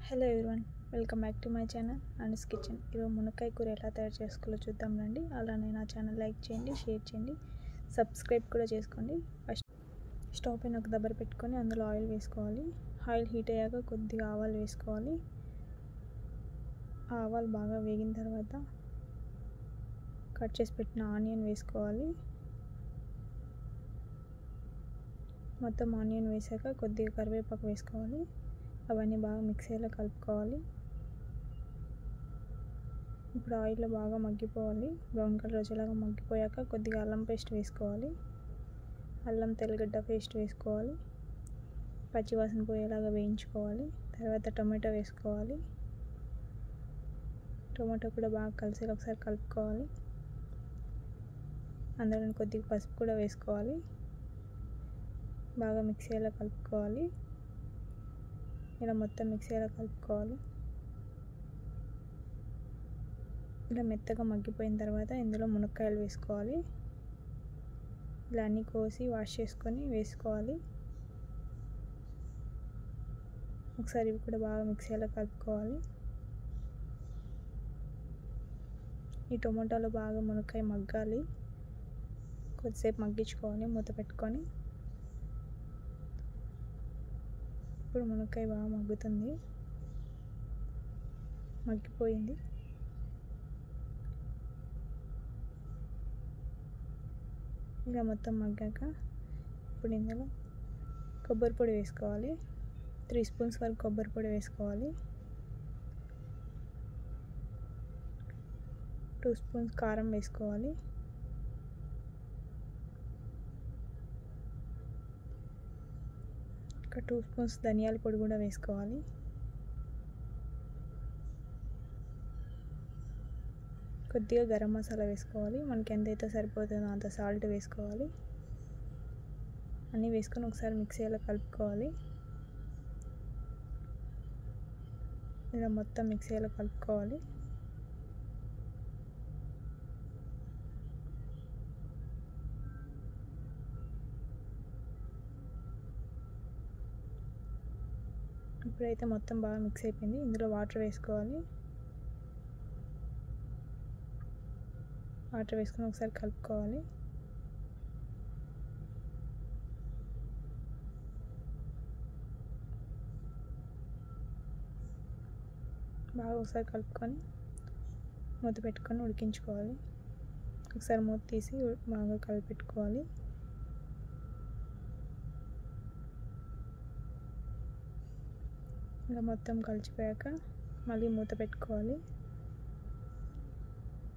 Hello everyone, welcome back to my channel Anu's kitchen. ఈరోజు మునక్కాయ కూర ఎలా తయారు చేసుకోవాలో చూద్దాం రండి. అలానే నా ఛానల్ లైక్ చేయండి, షేర్ చేయండి, సబ్స్క్రైబ్ కూడా చేసుకోండి. ఫస్ట్ స్టవ్ పైన ఒక దబ్బర పెట్టుకొని అందులో ఆయిల్ వేసుకోవాలి. ఆయిల్ హీట్ అయ్యాక కొద్దిగా ఆవాలు వేసుకోవాలి. ఆ ఆవాలు బాగా వేగిన తర్వాత కట్ చేసి పెట్టిన ఆనియన్ వేసుకోవాలి. మొత్తం ఆనియన్ వేసాక కొద్దిగా కరివేపాకు వేసుకోవాలి. అవన్నీ బాగా మిక్స్ అయ్యేలా కలుపుకోవాలి. ఇప్పుడు ఆయిల్లో బాగా మగ్గిపోవాలి. బ్రౌన్ కలర్ వచ్చేలాగా మగ్గిపోయాక కొద్దిగా అల్లం పేస్ట్ వేసుకోవాలి. అల్లం తెల్లగడ్డ పేస్ట్ వేసుకోవాలి. పచ్చివాసన పోయేలాగా వేయించుకోవాలి. తర్వాత టొమాటో వేసుకోవాలి. టొమాటో కూడా బాగా కలిసేలా ఒకసారి కలుపుకోవాలి. అందులో కొద్దిగా పసుపు కూడా వేసుకోవాలి. బాగా మిక్స్ అయ్యేలా కలుపుకోవాలి. ఇలా మొత్తం మిక్స్ అయ్యేలా కలుపుకోవాలి. ఇలా మెత్తగా మగ్గిపోయిన తర్వాత ఇందులో మునక్కాయలు వేసుకోవాలి. ఇలా అన్నీ కోసి వాష్ చేసుకొని వేసుకోవాలి. ఒకసారి ఇవి కూడా బాగా మిక్స్ అయ్యేలా కలుపుకోవాలి. ఈ టొమాటోలో బాగా మునక్కాయ మగ్గాలి. కొద్దిసేపు మగ్గించుకోవాలి మూత పెట్టుకొని. ఇప్పుడు మునక్కాయ బాగా మగ్గుతుంది, మగ్గిపోయింది. ఇలా మొత్తం మగ్గాక ఇప్పుడు ఇందులో కొబ్బరి పొడి వేసుకోవాలి. 3 స్పూన్స్ వరకు కొబ్బరి పొడి వేసుకోవాలి. 2 స్పూన్స్ కారం వేసుకోవాలి. ఒక 2 స్పూన్స్ ధనియాల పొడి కూడా వేసుకోవాలి. కొద్దిగా గరం మసాలా వేసుకోవాలి. మనకి ఎంతైతే సరిపోతుందో అంత సాల్ట్ వేసుకోవాలి. అన్నీ వేసుకొని ఒకసారి మిక్స్ అయ్యేలా కలుపుకోవాలి. ఇలా మొత్తం మిక్స్ అయ్యేలా కలుపుకోవాలి. ఇప్పుడైతే మొత్తం బాగా మిక్స్ అయిపోయింది. ఇందులో వాటర్ వేసుకోవాలి. వాటర్ వేసుకొని ఒకసారి కలుపుకోవాలి. బాగా ఒకసారి కలుపుకొని మూత పెట్టుకొని ఉడికించుకోవాలి. ఒకసారి మూత తీసి బాగా కలిపెట్టుకోవాలి. ఇలా మొత్తం కలిసిపోయాక మళ్ళీ మూత పెట్టుకోవాలి.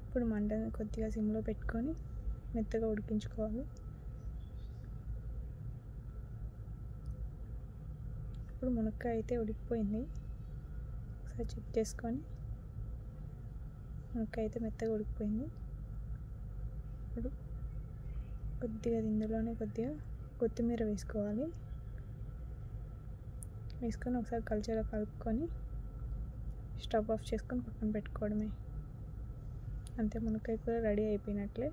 ఇప్పుడు మంటను కొద్దిగా సిమ్లో పెట్టుకొని మెత్తగా ఉడికించుకోవాలి. ఇప్పుడు మునక్కాయ అయితే ఉడికిపోయింది. ఒకసారి చెక్ చేసుకొని మునక్కాయ అయితే మెత్తగా ఉడికిపోయింది. ఇప్పుడు కొద్దిగా ఇందులోనే కొద్దిగా కొత్తిమీర వేసుకోవాలి. వేసుకొని ఒకసారి కలిసేలా కలుపుకొని స్టవ్ ఆఫ్ చేసుకొని పక్కన పెట్టుకోవడమే. అంతే, మునక్కాయ కూర రెడీ అయిపోయినట్లే.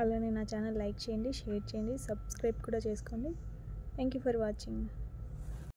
అలానే నా ఛానల్ లైక్ చేయండి, షేర్ చేయండి, సబ్స్క్రైబ్ కూడా చేసుకోండి. Thank you for watching.